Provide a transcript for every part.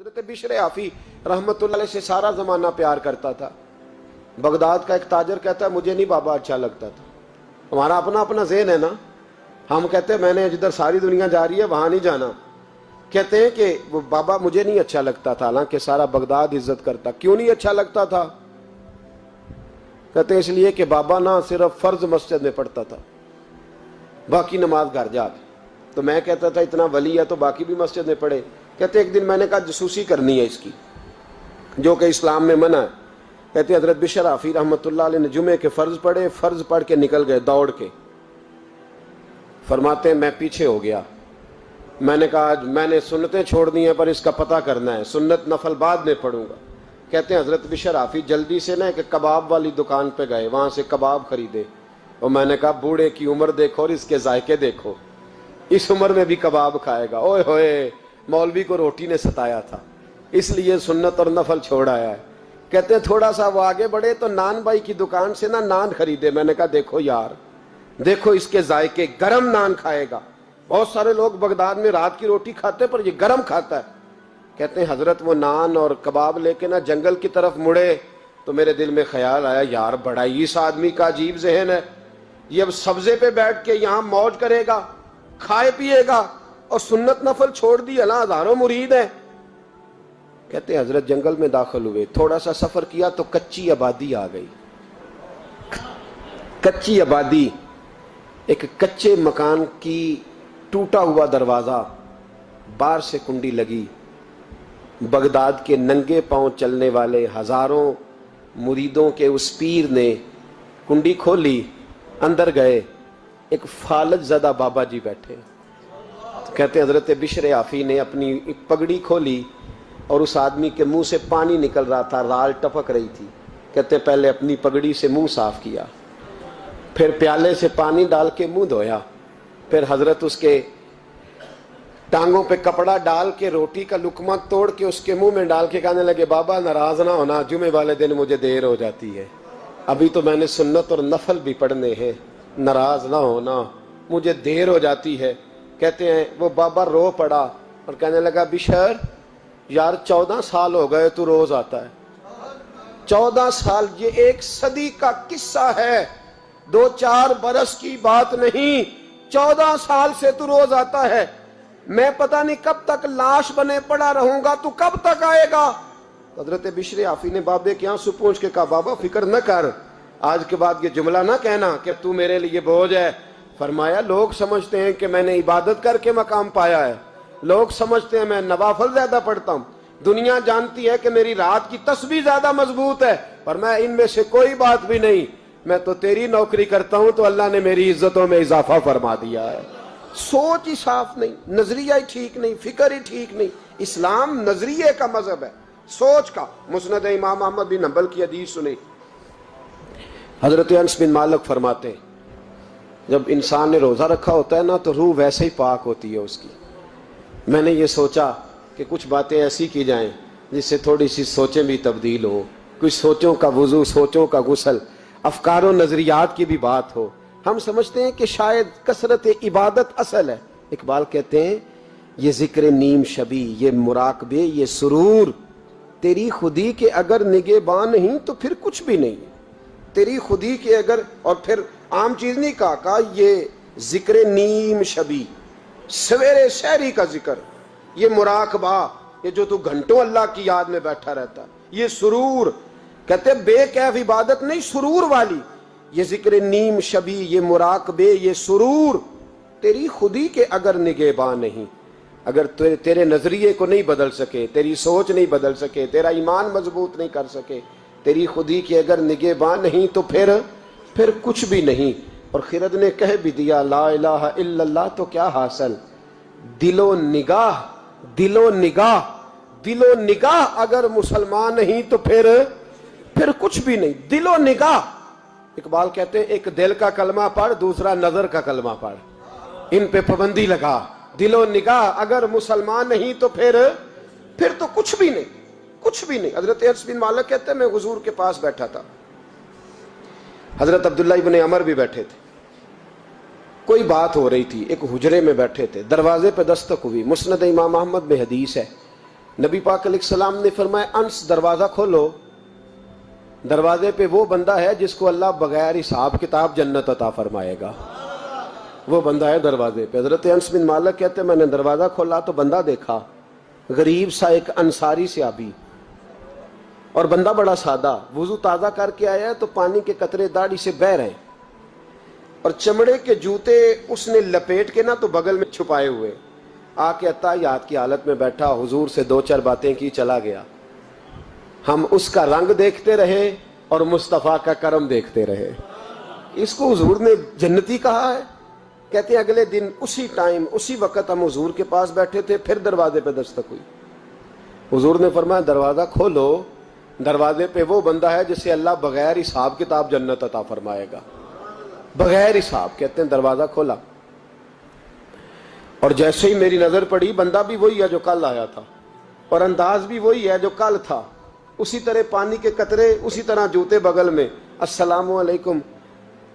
حضرت بشر آفی رحمت اللہ علیہ سے سارا زمانہ پیار کرتا تھا. بغداد کا ایک تاجر کہتا ہے مجھے نہیں بابا اچھا لگتا تھا. ہمارا اپنا اپنا ذہن ہے نا, ہم کہتے ہیں میں نے جدھر ساری دنیا جا رہی ہے وہاں نہیں جانا. کہتے ہیں کہ وہ بابا مجھے نہیں اچھا لگتا تھا, حالانکہ سارا بغداد عزت کرتا. کیوں نہیں اچھا لگتا تھا؟ کہتے ہیں اس لیے کہ بابا نہ صرف فرض مسجد میں پڑھتا تھا, باقی نماز گھر جا کے. تو میں کہتا تھا اتنا ولی ہے تو باقی بھی مسجد میں پڑھے. کہتے ایک دن میں نے کہا جاسوسی کرنی ہے اس کی, جو کہ اسلام میں منع ہے. کہتے حضرت بشر آفی رحمۃ اللہ علیہ نے جمعے کے فرض پڑھے, فرض پڑھ کے نکل گئے دوڑ کے. فرماتے ہیں میں پیچھے ہو گیا. میں نے کہا آج میں نے سنتیں چھوڑ دی ہیں پر اس کا پتہ کرنا ہے, سنت نفل بعد میں پڑھوں گا. کہتے ہیں حضرت بشر آفی جلدی سے نا ایک کباب والی دکان پہ گئے, وہاں سے کباب خریدے. اور میں نے کہا بوڑھے کی عمر دیکھو اور اس کے ذائقے دیکھو, اس عمر میں بھی کباب کھائے گا. اوئے ہوئے, مولوی کو روٹی نے ستایا تھا اس لیے سنت اور نفل چھوڑ آیا ہے. کہتے ہیں تھوڑا سا وہ آگے بڑھے تو نان بھائی کی دکان سے نا نان خریدے. میں نے کہا دیکھو یار, دیکھو اس کے ذائقے, گرم نان کھائے گا. بہت سارے لوگ بغداد میں رات کی روٹی کھاتے پر یہ گرم کھاتا ہے. کہتے ہیں حضرت وہ نان اور کباب لے کے نا جنگل کی طرف مڑے تو میرے دل میں خیال آیا یار بڑا ہی اس آدمی کا عجیب ذہن ہے, یہ اب سبزے پہ بیٹھ کے یہاں موج کرے گا, کھائے پیے گا, اور سنت نفل چھوڑ دی. اللہ ہزاروں مرید ہیں. کہتے ہیں حضرت جنگل میں داخل ہوئے, تھوڑا سا سفر کیا تو کچی آبادی آ گئی. کچی آبادی, ایک کچے مکان کی ٹوٹا ہوا دروازہ, باہر سے کنڈی لگی. بغداد کے ننگے پاؤں چلنے والے ہزاروں مریدوں کے اس پیر نے کنڈی کھولی, اندر گئے. ایک فالج زدہ بابا جی بیٹھے. کہتے ہیں حضرت بشر آفی نے اپنی پگڑی کھولی اور اس آدمی کے منہ سے پانی نکل رہا تھا, رال ٹپک رہی تھی. کہتے ہیں پہلے اپنی پگڑی سے منہ صاف کیا, پھر پیالے سے پانی ڈال کے منہ دھویا. پھر حضرت اس کے ٹانگوں پہ کپڑا ڈال کے روٹی کا لقمہ توڑ کے اس کے منہ میں ڈال کے کہنے لگے بابا ناراض نہ ہونا, جمعے والے دن مجھے دیر ہو جاتی ہے, ابھی تو میں نے سنت اور نفل بھی پڑھنے ہیں, ناراض نہ ہونا مجھے دیر ہو جاتی ہے. کہتے ہیں وہ بابا رو پڑا اور کہنے لگا بشر یار 14 سال ہو گئے تو روز آتا ہے. 14 سال, یہ 1 صدی کا قصہ ہے, 2-4 برس کی بات نہیں. 14 سال سے تو روز آتا ہے. میں پتہ نہیں کب تک لاش بنے پڑا رہوں گا, تو کب تک آئے گا؟ حضرت بشر آفی نے بابے کے آنسو پوچھ کے کہا بابا فکر نہ کر, آج کے بعد یہ جملہ نہ کہنا کہ تو میرے لیے بوجھ ہے. فرمایا لوگ سمجھتے ہیں کہ میں نے عبادت کر کے مقام پایا ہے, لوگ سمجھتے ہیں میں نوافل زیادہ پڑھتا ہوں, دنیا جانتی ہے کہ میری رات کی تسبیح زیادہ مضبوط ہے, پر میں ان میں سے کوئی بات بھی نہیں. میں تو تیری نوکری کرتا ہوں تو اللہ نے میری عزتوں میں اضافہ فرما دیا ہے. سوچ ہی صاف نہیں, نظریہ ہی ٹھیک نہیں, فکر ہی ٹھیک نہیں. اسلام نظریے کا مذہب ہے, سوچ کا. مسند امام احمد بن حنبل کی حدیث سنی. حضرت انس بن مالک فرماتے ہیں جب انسان نے روزہ رکھا ہوتا ہے نا تو روح ویسے ہی پاک ہوتی ہے اس کی. میں نے یہ سوچا کہ کچھ باتیں ایسی کی جائیں جس سے تھوڑی سی سوچیں بھی تبدیل ہوں, کچھ سوچوں کا وضو, سوچوں کا غسل, افکار و نظریات کی بھی بات ہو. ہم سمجھتے ہیں کہ شاید کثرت عبادت اصل ہے. اقبال کہتے ہیں یہ ذکر نیم شبی, یہ مراقبے, یہ سرور, تیری خودی کے اگر نگہباں نہیں تو پھر کچھ بھی نہیں. تیری خودی کے اگر, اور پھر عام چیز نہیں کہا یہ ذکر نیم شبی, سویرے شہری کا ذکر, یہ مراقبہ, یہ جو تو گھنٹوں اللہ کی یاد میں بیٹھا رہتا, یہ سرور. کہتے بے کیف عبادت نہیں, سرور والی. یہ ذکر نیم شبی, یہ مراقبے, یہ سرور, تیری خودی کے اگر نگہباں نہیں, اگر تیرے نظریے کو نہیں بدل سکے, تیری سوچ نہیں بدل سکے, تیرا ایمان مضبوط نہیں کر سکے, تیری خودی کے اگر نگہباں نہیں تو پھر کچھ بھی نہیں. اور خرد نے کہہ بھی دیا لا الہ الا اللہ تو کیا حاصل, دل و نگاہ, دل و نگاہ, دل و نگاہ اگر مسلمان نہیں تو پھر کچھ بھی نہیں. دل و نگاہ. اقبال کہتے ہیں ایک دل کا کلمہ پڑھ, دوسرا نظر کا کلمہ پڑھ, ان پہ پابندی لگا. دل و نگاہ اگر مسلمان نہیں تو پھر تو کچھ بھی نہیں, کچھ بھی نہیں. حضرت انس بن مالک کہتے ہیں میں حضور کے پاس بیٹھا تھا, حضرت عبداللہ ابن عمر بھی بیٹھے تھے, کوئی بات ہو رہی تھی, ایک حجرے میں بیٹھے تھے, دروازے پہ دستک ہوئی. مسند امام احمد میں حدیث ہے نبی پاک علیہ السلام نے فرمایا انس دروازہ کھولو، دروازے پہ وہ بندہ ہے جس کو اللہ بغیر حساب کتاب جنت عطا فرمائے گا، وہ بندہ ہے دروازے پہ۔ حضرت انس بن مالک کہتے ہیں میں نے دروازہ کھولا تو بندہ دیکھا، غریب سا ایک انصاری صحابی، اور بندہ بڑا سادہ، وضو تازہ کر کے آیا ہے تو پانی کے قطرے داڑھی سے بہہ رہے ہیں، اور چمڑے کے جوتے اس نے لپیٹ کے نا تو بغل میں چھپائے ہوئے، آ کے اتحیات کی حالت میں بیٹھا، حضور سے دو چار باتیں کی، چلا گیا۔ ہم اس کا رنگ دیکھتے رہے اور مصطفیٰ کا کرم دیکھتے رہے۔ اس کو حضور نے جنتی کہا ہے۔ کہتے ہیں اگلے دن اسی ٹائم اسی وقت ہم حضور کے پاس بیٹھے تھے، پھر دروازے پہ دستک ہوئی، حضور نے فرمایا دروازہ کھولو، دروازے پہ وہ بندہ ہے جسے اللہ بغیر حساب کتاب جنت عطا فرمائے گا، بغیر حساب۔ کہتے ہیں دروازہ کھولا، اور جیسے ہی میری نظر پڑی، بندہ بھی وہی ہے جو کل آیا تھا، اور انداز بھی وہی ہے جو کل تھا، اسی طرح پانی کے قطرے، اسی طرح جوتے بغل میں، السلام علیکم،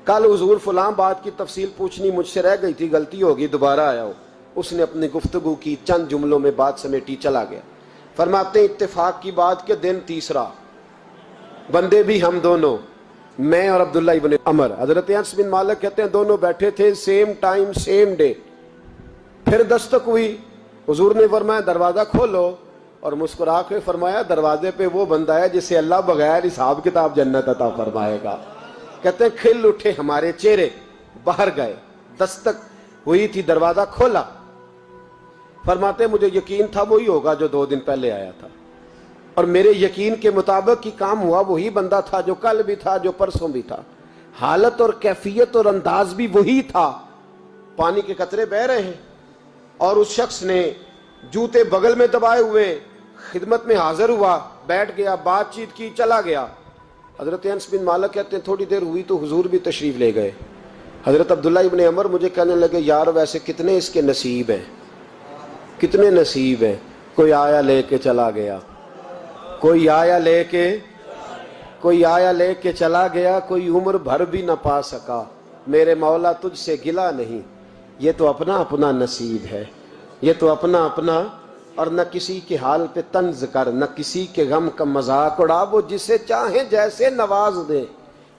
کل حضور فلاں بات کی تفصیل پوچھنی مجھ سے رہ گئی تھی، غلطی ہوگی، دوبارہ آیا ہو۔ اس نے اپنی گفتگو کی، چند جملوں میں بات سمیٹی، چلا گیا۔ فرماتے ہیں اتفاق کی بات کہ دن تیسرا، بندے بھی ہم دونوں، میں اور عبداللہ ابن عمر۔ حضرت انس بن مالک کہتے ہیں دونوں بیٹھے تھے، سیم ٹائم سیم ڈے۔ پھر دستک ہوئی، حضور نے فرمایا دروازہ کھولو، اور مسکرا کے فرمایا دروازے پہ وہ بندہ ہے جسے اللہ بغیر حساب کتاب جنت عطا فرمائے گا۔ کہتے ہیں کھل اٹھے ہمارے چہرے، باہر گئے، دستک ہوئی تھی، دروازہ کھولا۔ فرماتے ہیں مجھے یقین تھا وہی ہوگا جو 2 دن پہلے آیا تھا، اور میرے یقین کے مطابق ہی کام ہوا، وہی بندہ تھا جو کل بھی تھا، جو پرسوں بھی تھا، حالت اور کیفیت اور انداز بھی وہی تھا۔ پانی کے قطرے بہہ رہے ہیں، اور اس شخص نے جوتے بغل میں دبائے ہوئے خدمت میں حاضر ہوا، بیٹھ گیا، بات چیت کی، چلا گیا۔ حضرت انس بن مالک کہتے ہیں تھوڑی دیر ہوئی تو حضور بھی تشریف لے گئے۔ حضرت عبداللہ ابن عمر مجھے کہنے لگے یار ویسے کتنے اس کے نصیب ہیں، کتنے نصیب ہیں، کوئی آیا لے کے چلا گیا، کوئی آیا لے کے چلا گیا، کوئی عمر بھر بھی نہ پا سکا، میرے مولا تجھ سے گلا نہیں، یہ تو اپنا اپنا نصیب ہے، یہ تو اپنا اپنا، اور نہ کسی کے حال پہ طنز کر، نہ کسی کے غم کا مذاق اڑا، وہ جسے چاہیں جیسے نواز دے،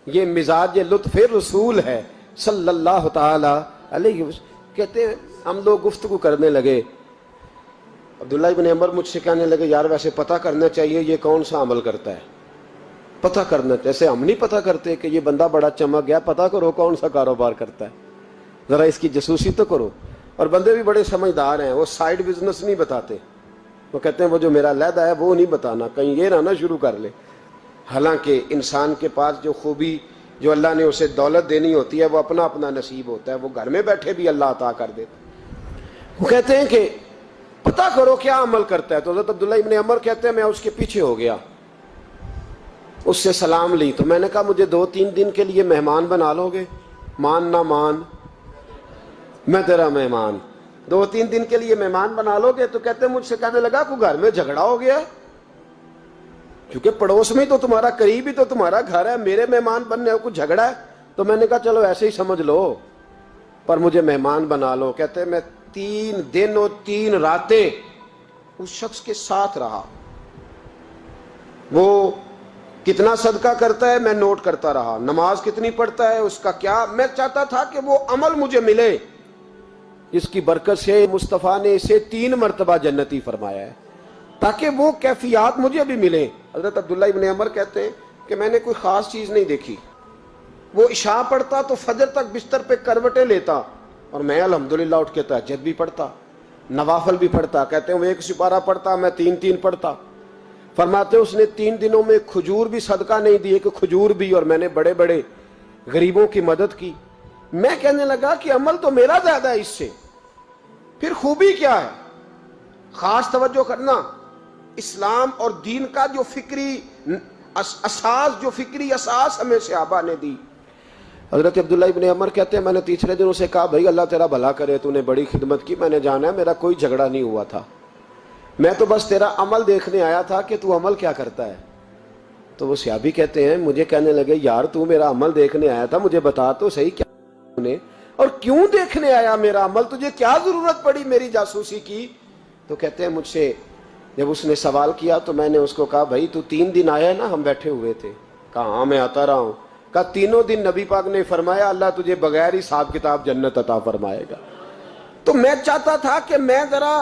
یہ مزاج لطف رسول ہے صلی اللہ تعالی علیہ وسلم۔ کہتے ہیں ہم لوگ گفتگو کرنے لگے، عبداللہ ابن عمر مجھ سے کہنے لگے یار ویسے پتہ کرنا چاہیے یہ کون سا عمل کرتا ہے، پتہ کرنا، جیسے ہم نہیں پتہ کرتے کہ یہ بندہ بڑا چمک گیا، پتہ کرو کون سا کاروبار کرتا ہے، ذرا اس کی جاسوسی تو کرو۔ اور بندے بھی بڑے سمجھدار ہیں، وہ سائیڈ بزنس نہیں بتاتے، وہ کہتے ہیں وہ جو میرا علیحدہ ہے وہ نہیں بتانا، کہیں یہ نہ شروع کر لے۔ حالانکہ انسان کے پاس جو خوبی، جو اللہ نے اسے دولت دینی ہوتی ہے، وہ اپنا اپنا نصیب ہوتا ہے، وہ گھر میں بیٹھے بھی اللہ عطا کر دیتا۔ وہ کہتے ہیں کہ پتہ کرو کیا عمل کرتا ہے، تو حضرت عبداللہ ابن عمر کہتے ہیں میں اس کے پیچھے ہو گیا، اس سے سلام لی، تو میں نے کہا مجھے 2-3 دن کے لیے مہمان بنا لو گے، مان نہ مان میں تیرا مہمان، 2-3 دن کے لیے مہمان بنا لو گے؟ تو کہتے ہیں مجھ سے کہنے لگا کوئی گھر میں جھگڑا ہو گیا، کیونکہ پڑوس میں تو تمہارا، قریب ہی تو تمہارا گھر ہے، میرے مہمان بننے کو جھگڑا ہے؟ تو میں نے کہا چلو ایسے ہی سمجھ لو، پر مجھے مہمان بنا لو۔ کہتے ہیں میں 3 دن اور 3 راتیں اس شخص کے ساتھ رہا، وہ کتنا صدقہ کرتا ہے میں نوٹ کرتا رہا، نماز کتنی پڑھتا ہے، اس کا کیا، میں چاہتا تھا کہ وہ عمل مجھے ملے جس کی برکت سے مصطفیٰ نے اسے 3 مرتبہ جنتی فرمایا ہے، تاکہ وہ کیفیات مجھے بھی ملیں۔ حضرت عبداللہ ابن عمر کہتے ہیں کہ میں نے کوئی خاص چیز نہیں دیکھی، وہ عشاء پڑھتا تو فجر تک بستر پہ کروٹیں لیتا، اور میں الحمدللہ اٹھ کے تہجد بھی پڑھتا، نوافل بھی پڑھتا۔ کہتے ہیں وہ 1 سپارہ پڑھتا، میں 3 پڑھتا۔ فرماتے اس نے 3 دنوں میں کھجور بھی صدقہ نہیں دی، کہ کھجور بھی، اور میں نے بڑے بڑے غریبوں کی مدد کی۔ میں کہنے لگا کہ عمل تو میرا زیادہ ہے اس سے، پھر خوبی کیا ہے؟ خاص توجہ کرنا، اسلام اور دین کا جو فکری اساس، جو فکری اساس ہمیں صحابہ نے دی۔ حضرت عبداللہ ابن عمر کہتے ہیں میں نے تیسرے دن اسے کہا بھائی اللہ تیرا بھلا کرے، تو نے بڑی خدمت کی، میں نے جانا ہے میرا کوئی جھگڑا نہیں ہوا تھا، میں تو بس تیرا عمل دیکھنے آیا تھا کہ تو عمل کیا کرتا ہے۔ تو وہ صحابی کہتے ہیں مجھے کہنے لگے یار تو میرا عمل دیکھنے آیا تھا، مجھے بتا تو صحیح کیا نے، اور کیوں دیکھنے آیا میرا عمل، تجھے کیا ضرورت پڑی میری جاسوسی کی؟ تو کہتے ہیں مجھ سے جب اس نے سوال کیا تو میں نے اس کو کہا بھائی تو 3 دن آیا ہے نا ہم بیٹھے ہوئے تھے؟ کہا ہاں میں آتا رہا ہوں۔ کہا 3 دن نبی پاک نے فرمایا اللہ تجھے بغیر حساب کتاب جنت عطا فرمائے گا۔ تو میں چاہتا تھا کہ میں ذرا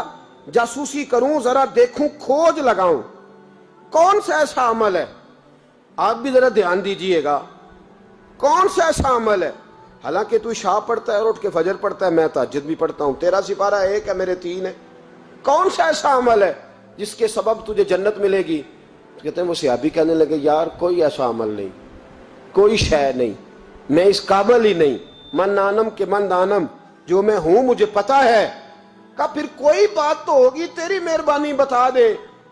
جاسوسی کروں، ذرا دیکھوں، کھوج لگاؤں کون سا ایسا عمل ہے، آپ بھی ذرا دھیان دیجئے گا، کون سا ایسا عمل ہے، حالانکہ تو عشاء پڑھتا ہے اور اٹھ کے فجر پڑھتا ہے، میں تہجد بھی پڑھتا ہوں، تیرا سپارہ 1 ہے میرے 3 ہے، کون سا ایسا عمل ہے جس کے سبب تجھے جنت ملے گی؟ کہتے ہیں وہ صحابی کہنے لگے یار کوئی ایسا عمل نہیں، کوئی شے نہیں، میں اس قابل ہی نہیں، من دانم کے من دانم، جو میں ہوں مجھے پتا ہے۔ کہا پھر کوئی بات تو ہوگی، تیری مہربانی بتا دے،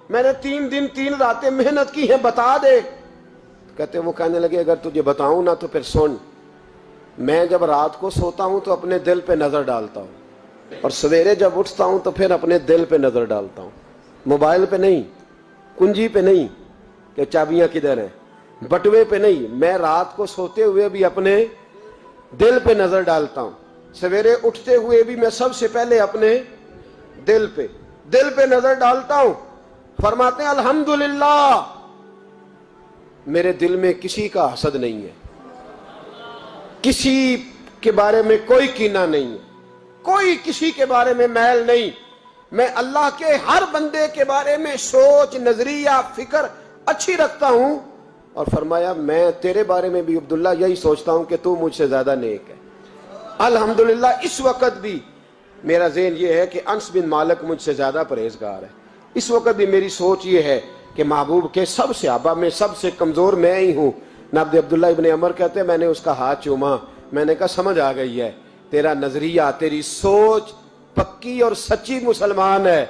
میں نے 3 دن 3 راتیں محنت کی ہیں، بتا دے۔ کہتے ہیں وہ کہنے لگے اگر تجھے بتاؤں نا تو پھر سن، میں جب رات کو سوتا ہوں تو اپنے دل پہ نظر ڈالتا ہوں، اور سویرے جب اٹھتا ہوں تو پھر اپنے دل پہ نظر ڈالتا ہوں، موبائل پہ نہیں، کنجی پہ نہیں کہ چابیاں کدھر ہیں، بٹوے پہ نہیں، میں رات کو سوتے ہوئے بھی اپنے دل پہ نظر ڈالتا ہوں، سویرے اٹھتے ہوئے بھی میں سب سے پہلے اپنے دل پہ نظر ڈالتا ہوں۔ فرماتے ہیں الحمدللہ میرے دل میں کسی کا حسد نہیں ہے، کسی کے بارے میں کوئی کینہ نہیں ہے، کوئی کسی کے بارے میں میل نہیں، میں اللہ کے ہر بندے کے بارے میں سوچ، نظریہ، فکر اچھی رکھتا ہوں۔ اور فرمایا میں تیرے بارے میں بھی عبداللہ یہی سوچتا ہوں کہ تو مجھ سے زیادہ نیک ہے۔ الحمدللہ اس وقت بھی میرا ذہن یہ ہے کہ انس بن مالک مجھ سے زیادہ پرہیزگار ہے، اس وقت بھی میری سوچ یہ ہے کہ محبوب کے سب صحابہ میں سب سے کمزور میں ہی ہوں۔ نابد عبداللہ ابن عمر کہتے ہیں میں نے اس کا ہاتھ چوما، میں نے کہا سمجھ آ گئی ہے، تیرا نظریہ، تیری سوچ پکی اور سچی مسلمان ہے،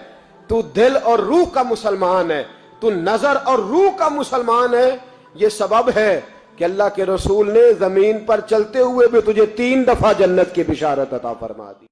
تو دل اور روح کا مسلمان ہے، تو نظر اور روح کا مسلمان ہے۔ یہ سبب ہے کہ اللہ کے رسول نے زمین پر چلتے ہوئے بھی تجھے 3 دفعہ جنت کی بشارت عطا فرما دی۔